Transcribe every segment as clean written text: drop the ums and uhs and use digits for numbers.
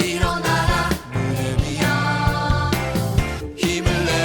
일어나라, 힘을 내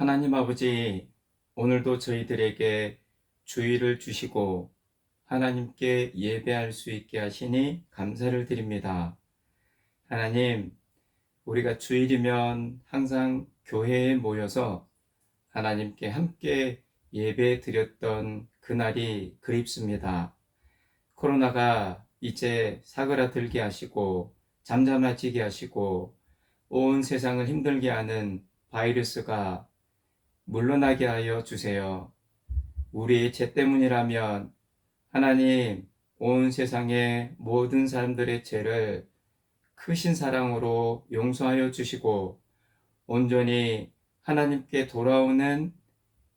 하나님 아버지, 오늘도 저희들에게 주의를 주시고 하나님께 예배할 수 있게 하시니 감사를 드립니다. 하나님, 우리가 주일이면 항상 교회에 모여서 하나님께 함께 예배 드렸던 그날이 그립습니다. 코로나가 이제 사그라들게 하시고 잠잠해지게 하시고 온 세상을 힘들게 하는 바이러스가 물러나게 하여 주세요. 우리의 죄 때문이라면 하나님, 온 세상의 모든 사람들의 죄를 크신 사랑으로 용서하여 주시고 온전히 하나님께 돌아오는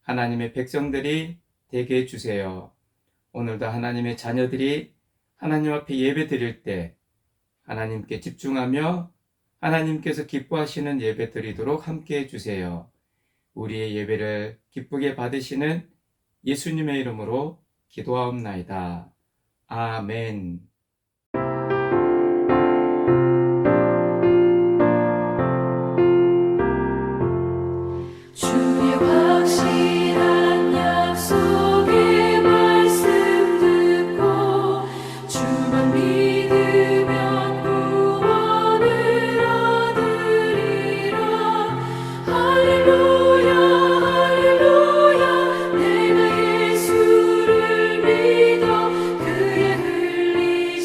하나님의 백성들이 되게 해주세요. 오늘도 하나님의 자녀들이 하나님 앞에 예배 드릴 때 하나님께 집중하며 하나님께서 기뻐하시는 예배 드리도록 함께 해주세요. 우리의 예배를 기쁘게 받으시는 예수님의 이름으로 기도하옵나이다. 아멘. 주의 확실한 약속의 말씀 듣고 주만 믿으면 구원을 얻으리라. 할렐루야 할렐루야. 내가 예수를 믿어 그의 흘린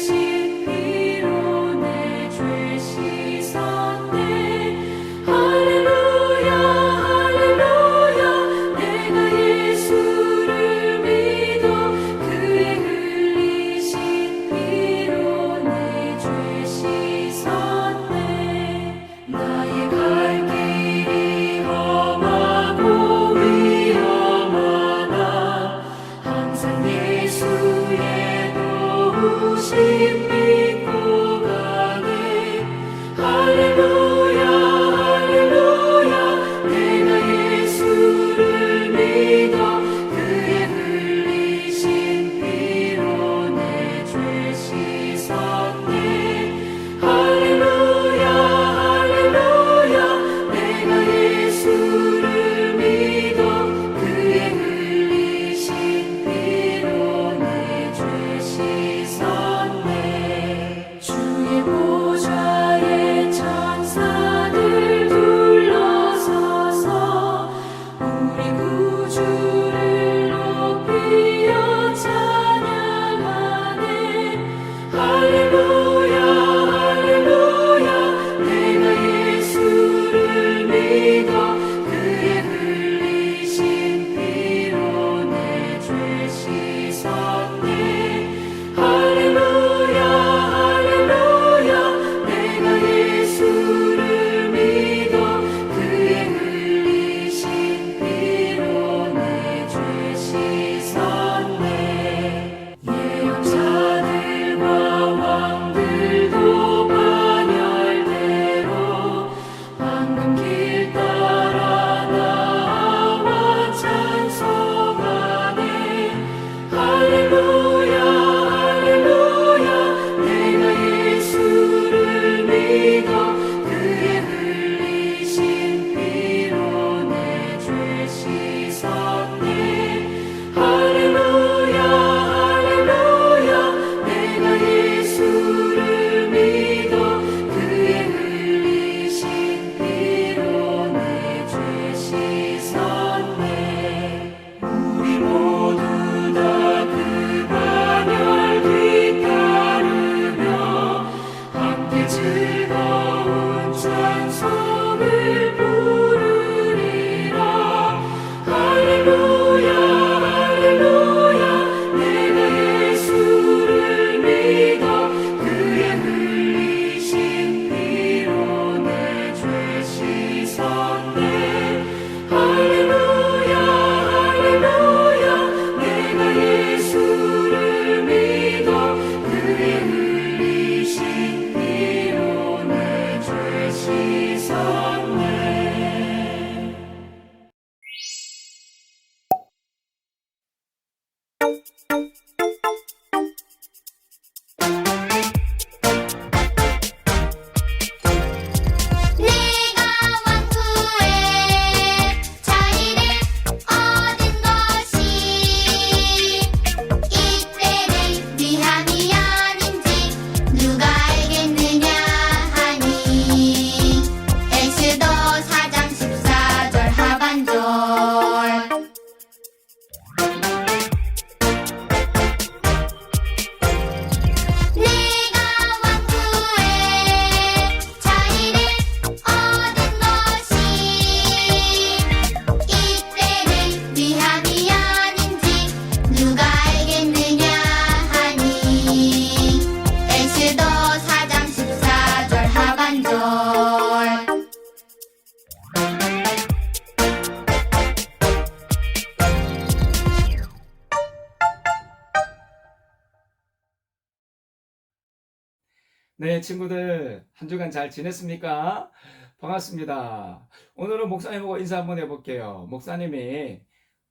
네, 친구들, 한 주간 잘 지냈습니까? 반갑습니다. 오늘은 목사님하고 인사 한번 해볼게요. 목사님이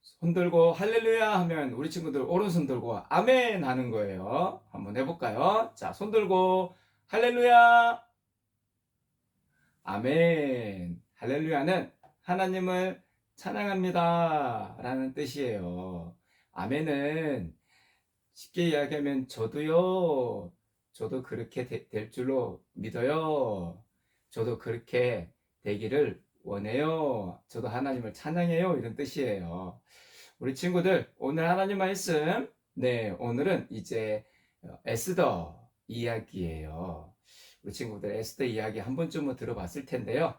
손 들고 할렐루야 하면 우리 친구들 오른손 들고 아멘 하는 거예요. 한번 해볼까요? 자, 손 들고 할렐루야, 아멘. 할렐루야는 하나님을 찬양합니다 라는 뜻이에요. 아멘은 쉽게 이야기하면 저도 그렇게 될 줄로 믿어요. 저도 그렇게 되기를 원해요. 저도 하나님을 찬양해요. 이런 뜻이에요. 우리 친구들, 오늘 하나님 말씀, 네, 오늘은 이제 에스더 이야기예요. 우리 친구들 에스더 이야기 한 번쯤은 들어봤을 텐데요.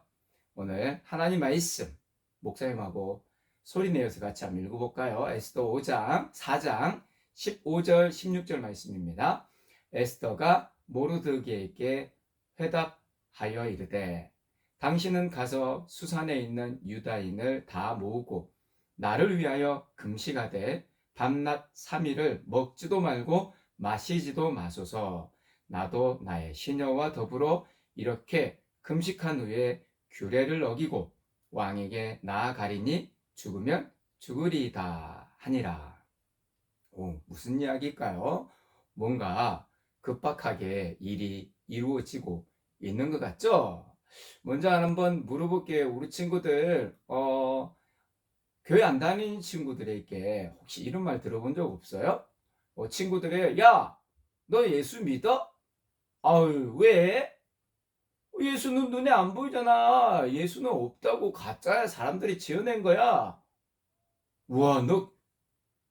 오늘 하나님 말씀, 목사님하고 소리 내어서 같이 한번 읽어볼까요? 에스더 5장, 4장, 15절, 16절 말씀입니다. 에스더가 모르드게에게 회답하여 이르되 당신은 가서 수산에 있는 유다인을 다 모으고 나를 위하여 금식하되 밤낮 3일을 먹지도 말고 마시지도 마소서. 나도 나의 시녀와 더불어 이렇게 금식한 후에 규례를 어기고 왕에게 나아가리니 죽으면 죽으리이다 하니라. 무슨 이야기일까요? 뭔가 급박하게 일이 이루어지고 있는 것 같죠? 먼저 한번 물어볼게요. 우리 친구들, 교회 안 다니는 친구들에게 혹시 이런 말 들어본 적 없어요? 친구들이, 야, 너 예수 믿어? 아유, 왜? 예수는 눈에 안 보이잖아. 예수는 없다고 가짜야. 사람들이 지어낸 거야. 우와, 너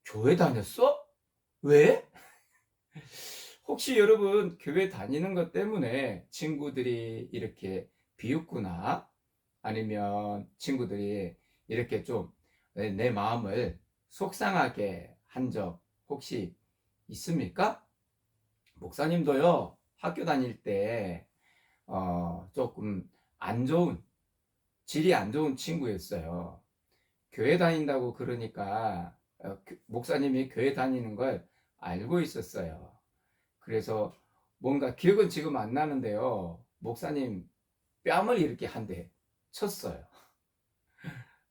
교회 다녔어? 왜? 혹시 여러분 교회 다니는 것 때문에 친구들이 이렇게 비웃구나, 아니면 친구들이 이렇게 좀 내 마음을 속상하게 한 적 혹시 있습니까? 목사님도요, 학교 다닐 때 조금 안 좋은, 질이 안 좋은 친구였어요. 교회 다닌다고 그러니까 목사님이 교회 다니는 걸 알고 있었어요. 그래서 뭔가 기억은 지금 안 나는데요. 목사님 뺨을 이렇게 한 대 쳤어요.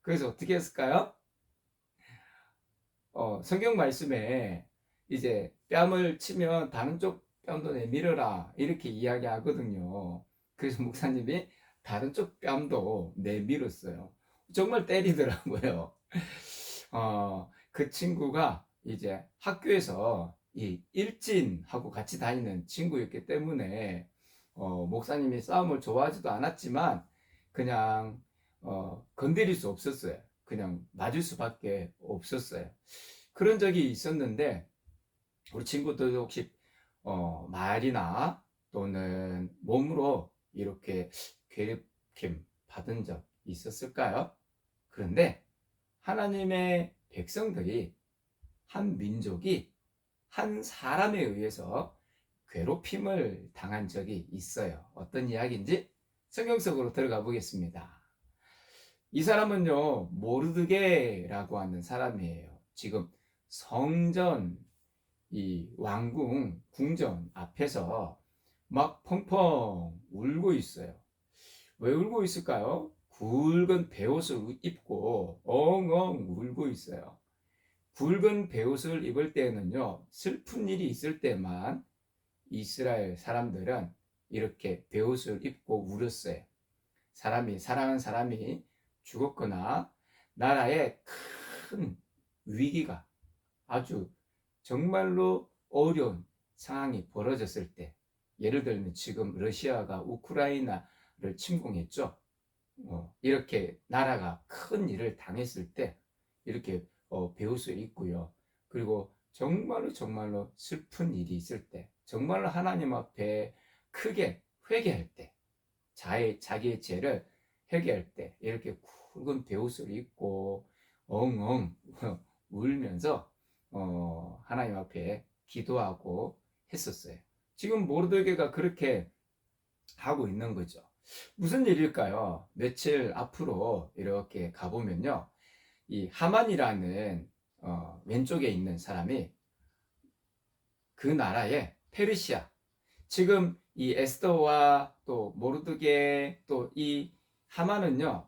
그래서 어떻게 했을까요? 성경 말씀에 이제 뺨을 치면 다른 쪽 뺨도 내밀어라 이렇게 이야기하거든요. 그래서 목사님이 다른 쪽 뺨도 내밀었어요. 정말 때리더라고요. 그 친구가 이제 학교에서 이 일진하고 같이 다니는 친구였기 때문에 목사님이 싸움을 좋아하지도 않았지만 그냥 건드릴 수 없었어요. 그냥 맞을 수밖에 없었어요. 그런 적이 있었는데 우리 친구들도 혹시 말이나 또는 몸으로 이렇게 괴롭힘 받은 적 있었을까요? 그런데 하나님의 백성들이, 한 민족이 한 사람에 의해서 괴롭힘을 당한 적이 있어요. 어떤 이야기인지 성경 속으로 들어가 보겠습니다. 이 사람은요, 모르드게라고 하는 사람이에요. 지금 성전, 이 왕궁, 궁전 앞에서 막 펑펑 울고 있어요. 왜 울고 있을까요? 굵은 베옷을 입고 엉엉 울고 있어요. 굵은 베옷을 입을 때는요, 슬픈 일이 있을 때만 이스라엘 사람들은 이렇게 베옷을 입고 울었어요. 사랑하는 사람이 죽었거나 나라에 큰 위기가, 아주 정말로 어려운 상황이 벌어졌을 때, 예를 들면 지금 러시아가 우크라이나를 침공했죠. 이렇게 나라가 큰 일을 당했을 때 이렇게 베옷을 입고요. 그리고 정말로 슬픈 일이 있을 때, 정말로 하나님 앞에 크게 회개할 때, 자기의 죄를 회개할 때 이렇게 굵은 베옷을 입고 엉엉 울면서 하나님 앞에 기도하고 했었어요. 지금 모르드게가 그렇게 하고 있는 거죠. 무슨 일일까요? 며칠 앞으로 이렇게 가보면요, 이 하만이라는 왼쪽에 있는 사람이 그 나라의 페르시아, 지금 이 에스더와 또 모르드게 또 이 하만은요,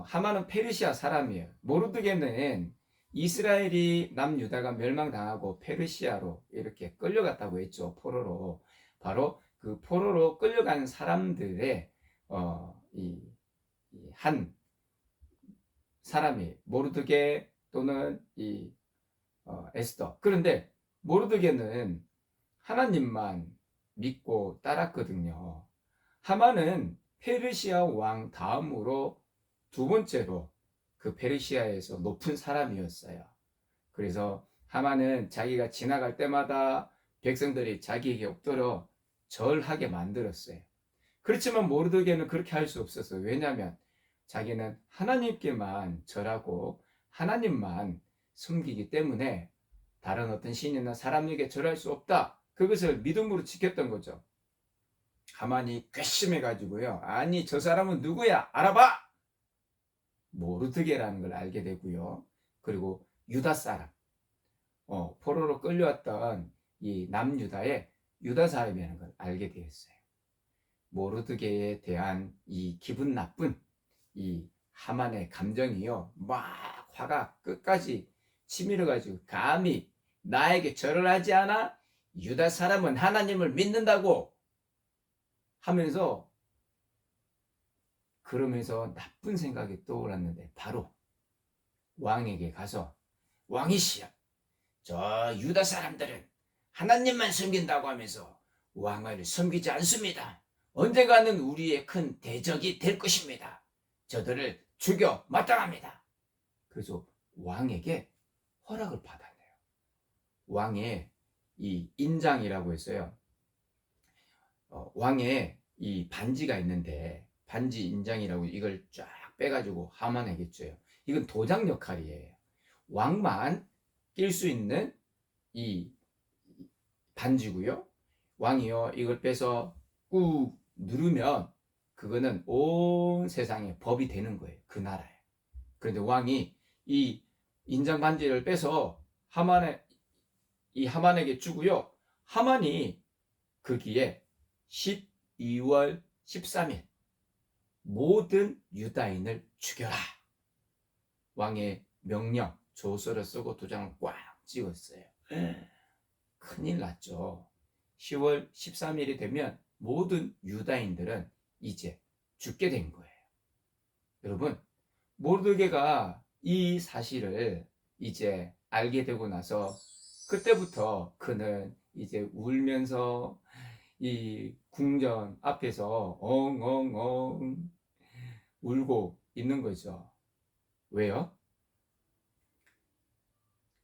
하만은 페르시아 사람이에요. 모르드게는 이스라엘이 남유다가 멸망당하고 페르시아로 이렇게 끌려갔다고 했죠. 포로로. 바로 그 포로로 끌려간 사람들의 한 사람이 모르드게 또는 에스더. 그런데 모르드게는 하나님만 믿고 따랐거든요. 하만은 페르시아 왕 다음으로 두 번째로 그 페르시아에서 높은 사람이었어요. 그래서 하만은 자기가 지나갈 때마다 백성들이 자기에게 엎드려 절하게 만들었어요. 그렇지만 모르드게는 그렇게 할 수 없었어요. 왜냐하면 자기는 하나님께만 절하고 하나님만 섬기기 때문에 다른 어떤 신이나 사람에게 절할 수 없다. 그것을 믿음으로 지켰던 거죠. 하만이 괘씸해가지고요. 아니 저 사람은 누구야? 알아봐! 모르드게라는 걸 알게 되고요. 그리고 유다 사람, 포로로 끌려왔던 이 남유다의 유다 사람이라는 걸 알게 되었어요. 모르드게에 대한 이 기분 나쁜 이 하만의 감정이요. 막 화가 끝까지 치밀어가지고 감히 나에게 절을 하지 않아? 유다 사람은 하나님을 믿는다고 하면서 그러면서 나쁜 생각이 떠올랐는데 바로 왕에게 가서 왕이시여 저 유다 사람들은 하나님만 섬긴다고 하면서 왕을 섬기지 않습니다. 언젠가는 우리의 큰 대적이 될 것입니다. 저들을 죽여 마땅합니다. 그래서 왕에게 허락을 받았네요. 왕의 이 인장이라고 했어요. 왕의 이 반지가 있는데 반지 인장이라고 이걸 쫙 빼가지고 하만에게 줘요. 이건 도장 역할이에요. 왕만 낄 수 있는 이 반지고요. 왕이요 이걸 빼서 꾹 누르면 그거는 온 세상에 법이 되는 거예요. 그 나라에. 그런데 왕이 이 인장 반지를 빼서 하만에게 주고요. 하만이 거기에 12월 13일 모든 유다인을 죽여라. 왕의 명령 조서를 쓰고 도장을 꽉 찍었어요. 큰일 났죠. 10월 13일이 되면 모든 유다인들은 이제 죽게 된 거예요. 여러분, 모르드게가 이 사실을 이제 알게 되고 나서 그때부터 그는 이제 울면서 이 궁전 앞에서 엉엉엉 울고 있는 거죠. 왜요?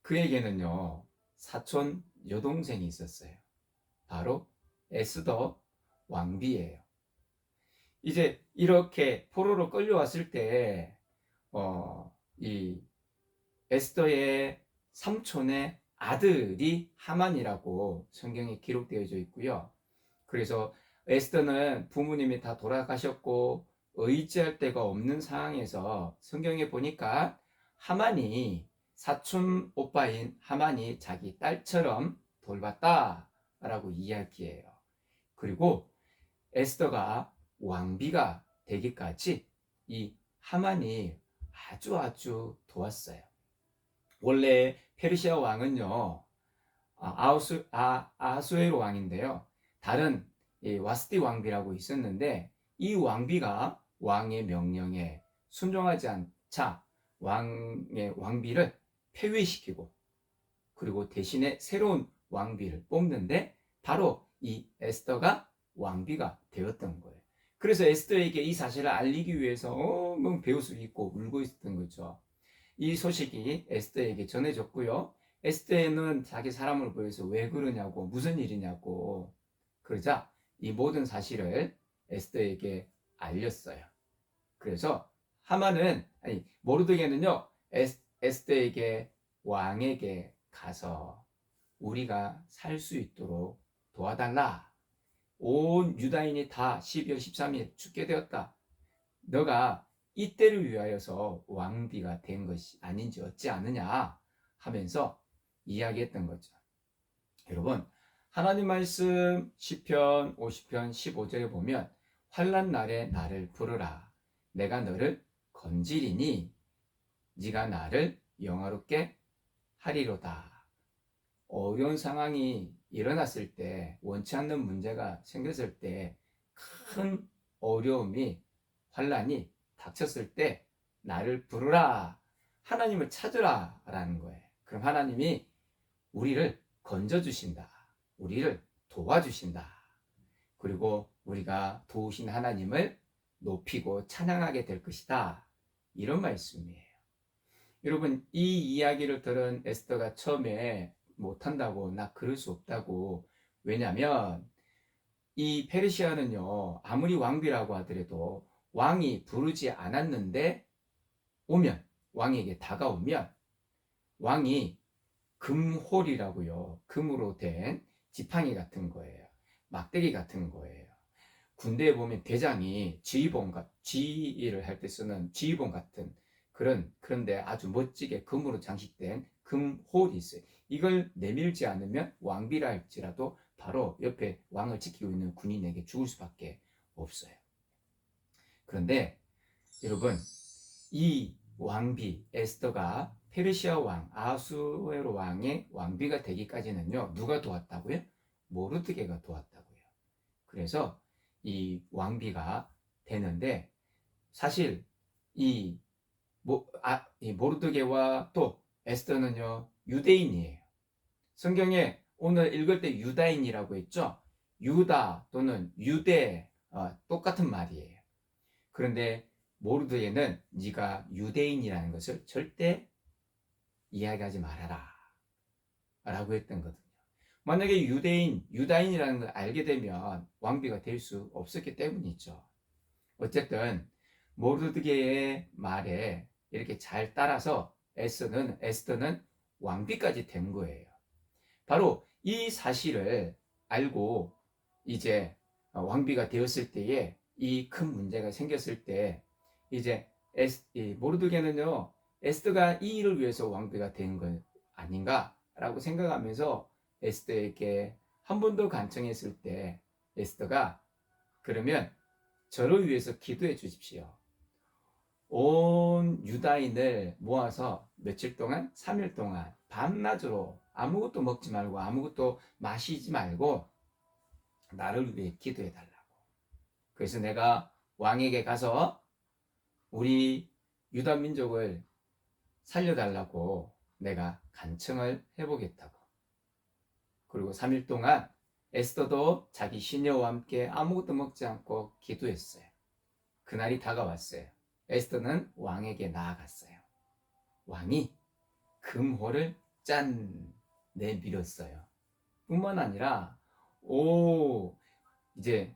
그에게는요, 사촌 여동생이 있었어요. 바로 에스더 왕비예요. 이제 이렇게 포로로 끌려왔을 때, 이 에스더의 삼촌의 아들이 하만이라고 성경에 기록되어져 있고요. 그래서 에스더는 부모님이 다 돌아가셨고 의지할 데가 없는 상황에서 성경에 보니까 하만이 사촌 오빠인 하만이 자기 딸처럼 돌봤다라고 이야기해요. 그리고 에스더가 왕비가 되기까지 이 하만이 아주 도왔어요. 원래 페르시아 왕은요, 아하수에로 왕인데요. 다른 와스티 왕비라고 있었는데 이 왕비가 왕의 명령에 순종하지 않자 왕의 왕비를 폐위시키고 그리고 대신에 새로운 왕비를 뽑는데 바로 이 에스더가 왕비가 되었던 거예요. 그래서 에스더에게 이 사실을 알리기 위해서 엉엉 배우수 있고 울고 있었던 거죠. 이 소식이 에스더에게 전해졌고요. 에스더는 자기 사람을 보여서 왜 그러냐고 무슨 일이냐고 그러자 이 모든 사실을 에스더에게 알렸어요. 그래서 모르드게는요 에스더에게 왕에게 가서 우리가 살 수 있도록 도와달라. 온 유다인이 다 12월 13일 죽게 되었다. 너가 이때를 위하여서 왕비가 된 것이 아닌지 어찌 아느냐 하면서 이야기했던 거죠. 여러분, 하나님 말씀 시편 50편 15절에 보면 환난 날에 나를 부르라 내가 너를 건지리니 네가 나를 영화롭게 하리로다. 어려운 상황이 일어났을 때, 원치 않는 문제가 생겼을 때, 큰 어려움이, 환난이 닥쳤을 때 나를 부르라, 하나님을 찾으라 라는 거예요. 그럼 하나님이 우리를 건져주신다, 우리를 도와주신다. 그리고 우리가 도우신 하나님을 높이고 찬양하게 될 것이다, 이런 말씀이에요. 여러분, 이 이야기를 들은 에스더가 처음에 못한다고, 나 그럴 수 없다고. 왜냐면 이 페르시아는요, 아무리 왕비라고 하더라도 왕이 부르지 않았는데 오면, 왕에게 다가오면 왕이 금홀이라고요, 금으로 된 지팡이 같은 거예요, 막대기 같은 거예요. 군대에 보면 대장이 지휘를 할 때 쓰는 지휘봉 같은 그런데 아주 멋지게 금으로 장식된 금홀이 있어요. 이걸 내밀지 않으면 왕비라 할지라도 바로 옆에 왕을 지키고 있는 군인에게 죽을 수밖에 없어요. 그런데 여러분, 이 왕비 에스더가 페르시아 왕 아수에로 왕의 왕비가 되기까지는요, 누가 도왔다고요? 모르드게가 도왔다고요. 그래서 이 왕비가 되는데, 사실 이 모르드게와 또 에스더는요, 유대인이에요. 성경에 오늘 읽을 때 유다인이라고 했죠. 유다 또는 유대, 똑같은 말이에요. 그런데 모르드게는 네가 유대인이라는 것을 절대 이야기하지 말아라 라고 했던 거거든요. 만약에 유다인이라는 걸 알게 되면 왕비가 될 수 없었기 때문이죠. 어쨌든 모르드게의 말에 이렇게 잘 따라서 에스더는 왕비까지 된 거예요. 바로 이 사실을 알고 이제 왕비가 되었을 때에, 이 큰 문제가 생겼을 때 이제 모르드게는요, 에스더가 이 일을 위해서 왕비가 된 건 아닌가라고 생각하면서 에스더에게 한 번 더 간청했을 때, 에스더가 그러면 저를 위해서 기도해 주십시오. 온 유다인을 모아서 며칠 동안, 3일 동안 밤낮으로 아무것도 먹지 말고 아무것도 마시지 말고 나를 위해 기도해 달라고. 그래서 내가 왕에게 가서 우리 유다 민족을 살려달라고 내가 간청을 해보겠다고. 그리고 3일 동안 에스더도 자기 시녀와 함께 아무것도 먹지 않고 기도했어요. 그날이 다가왔어요. 에스더는 왕에게 나아갔어요. 왕이 금호를 짠 내밀었어요. 뿐만 아니라 이제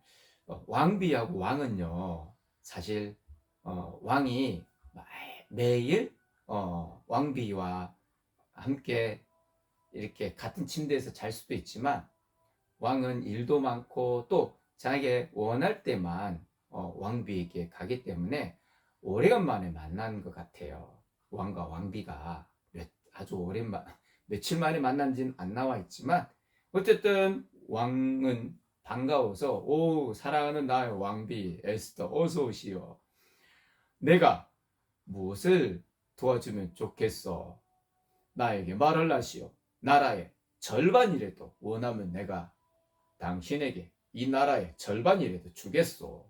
왕비하고 왕은요, 사실 왕이 매일 왕비와 함께 이렇게 같은 침대에서 잘 수도 있지만, 왕은 일도 많고 또 자기가 원할 때만 왕비에게 가기 때문에 오래간만에 만난 것 같아요. 왕과 왕비가 아주 며칠 만에 만난지는 안 나와 있지만, 어쨌든 왕은 반가워서, 사랑하는 나의 왕비 에스더, 어서 오시오. 내가 무엇을 도와주면 좋겠어? 나에게 말을 하시오. 나라의 절반이라도 원하면 내가 당신에게 이 나라의 절반이라도 주겠소.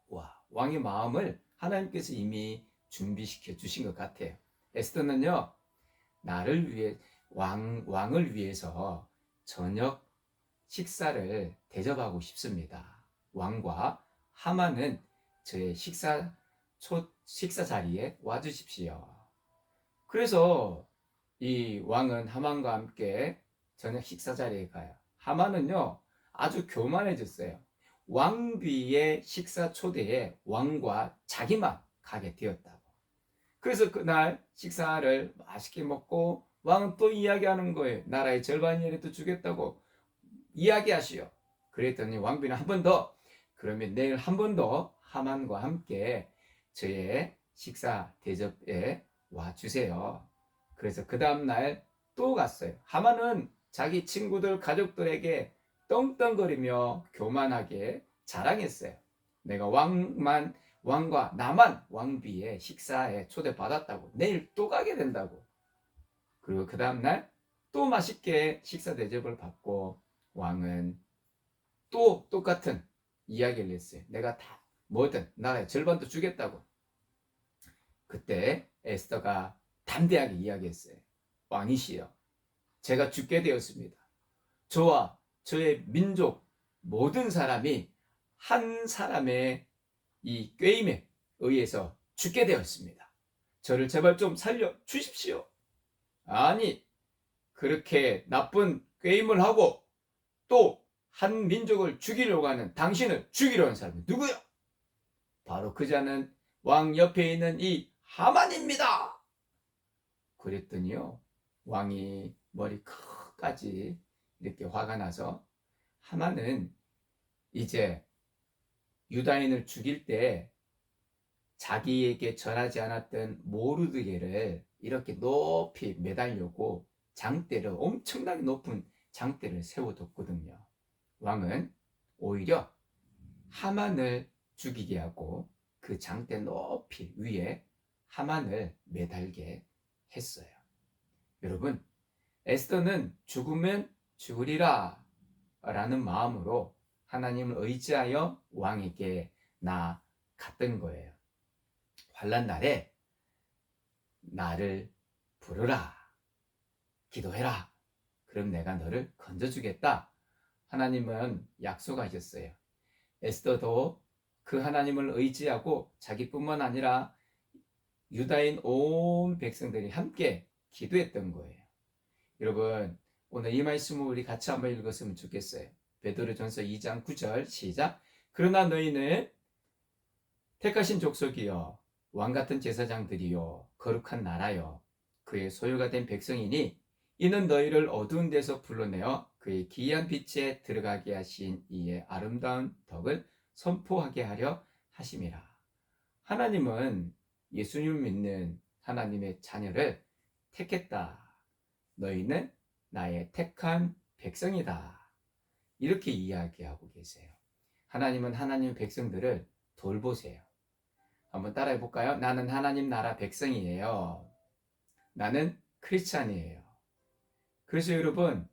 와, 왕의 마음을 하나님께서 이미 준비시켜 주신 것 같아요. 에스더는요, 나를 위해 왕을 위해서 저녁 식사를 대접하고 싶습니다. 왕과 하만은 저의 식사 자리에 와 주십시오. 그래서 이 왕은 하만과 함께 저녁 식사 자리에 가요. 하만은요, 아주 교만해졌어요. 왕비의 식사 초대에 왕과 자기만 가게 되었다고. 그래서 그날 식사를 맛있게 먹고 왕은 또 이야기하는 거예요. 나라의 절반이라도 주겠다고 이야기하시오. 그랬더니 왕비는 한 번 더, 그러면 내일 한 번 더 하만과 함께 저의 식사 대접에 와 주세요. 그래서 그 다음날 또 갔어요. 하만은 자기 친구들, 가족들에게 떵떵거리며 교만하게 자랑했어요. 내가 왕과 나만 왕비의 식사에 초대받았다고. 내일 또 가게 된다고. 그리고 그 다음날 또 맛있게 식사 대접을 받고 왕은 또 똑같은 이야기를 했어요. 내가 다 뭐든 나라의 절반도 주겠다고. 그때 에스더가 담대하게 이야기했어요. 왕이시여, 제가 죽게 되었습니다. 저와 저의 민족 모든 사람이 한 사람의 이 꾀임에 의해서 죽게 되었습니다. 저를 제발 좀 살려 주십시오. 아니, 그렇게 나쁜 꾀임을 하고 또 한 민족을 죽이려고 하는 당신을 죽이려 하는 사람이 누구야? 바로 그 자는 왕 옆에 있는 이 하만입니다. 그랬더니요, 왕이 머리 끝까지 이렇게 화가 나서 하만은 이제 유다인을 죽일 때 자기에게 전하지 않았던 모르드게를 이렇게 높이 매달려고 장대를, 엄청나게 높은 장대를 세워뒀거든요. 왕은 오히려 하만을 죽이게 하고 그 장대 높이 위에 하만을 매달게 했어요. 여러분, 에스더는 죽으면 죽으리라 라는 마음으로 하나님을 의지하여 왕에게 나아갔던 거예요. 환난 날에 나를 부르라, 기도해라, 그럼 내가 너를 건져주겠다. 하나님은 약속하셨어요. 에스더도 그 하나님을 의지하고 자기뿐만 아니라 유다인 온 백성들이 함께 기도했던 거예요. 여러분, 오늘 이 말씀을 우리 같이 한번 읽었으면 좋겠어요. 베드로전서 2장 9절 시작. 그러나 너희는 택하신 족속이요, 왕같은 제사장들이요, 거룩한 나라요, 그의 소유가 된 백성이니 이는 너희를 어두운 데서 불러내어 그의 기이한 빛에 들어가게 하신 이의 아름다운 덕을 선포하게 하려 하심이라. 하나님은 예수님을 믿는 하나님의 자녀를 택했다. 너희는 나의 택한 백성이다. 이렇게 이야기하고 계세요. 하나님은 하나님의 백성들을 돌보세요. 한번 따라해 볼까요? 나는 하나님 나라 백성이에요. 나는 크리스찬이에요. 그래서 여러분,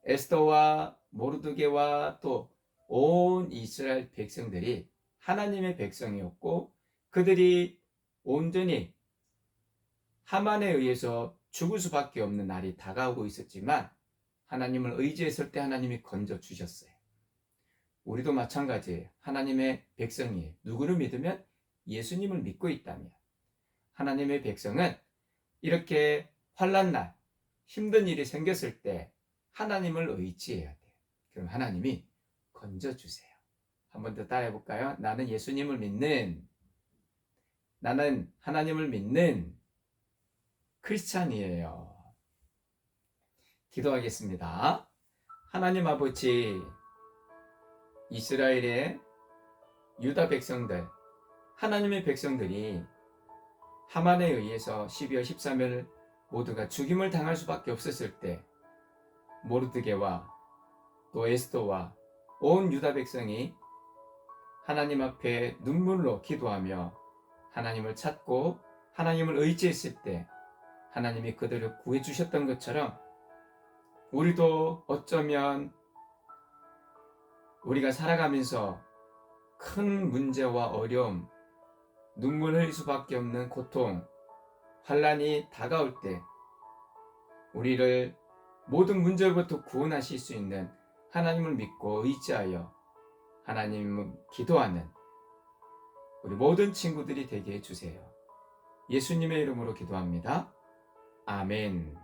에스더와 모르드게와 또 온 이스라엘 백성들이 하나님의 백성이었고, 그들이 온전히 하만에 의해서 죽을 수밖에 없는 날이 다가오고 있었지만 하나님을 의지했을 때 하나님이 건져주셨어요. 우리도 마찬가지예요. 하나님의 백성이에요. 누구를 믿으면? 예수님을 믿고 있다면. 하나님의 백성은 이렇게 환난 날, 힘든 일이 생겼을 때 하나님을 의지해야 돼요. 그럼 하나님이 건져주세요. 한 번 더 따라해 볼까요? 나는 예수님을 믿는, 나는 하나님을 믿는 크리스찬이에요. 기도하겠습니다. 하나님 아버지, 이스라엘의 유다 백성들, 하나님의 백성들이 하만에 의해서 12월 13일 모두가 죽임을 당할 수밖에 없었을 때 모르드게와 또 에스더와 온 유다 백성이 하나님 앞에 눈물로 기도하며 하나님을 찾고 하나님을 의지했을 때 하나님이 그들을 구해주셨던 것처럼 우리도 어쩌면 우리가 살아가면서 큰 문제와 어려움, 눈물 흘릴 수밖에 없는 고통, 환난이 다가올 때 우리를 모든 문제로부터 구원하실 수 있는 하나님을 믿고 의지하여 하나님을 기도하는 우리 모든 친구들이 되게 해주세요. 예수님의 이름으로 기도합니다. 아멘.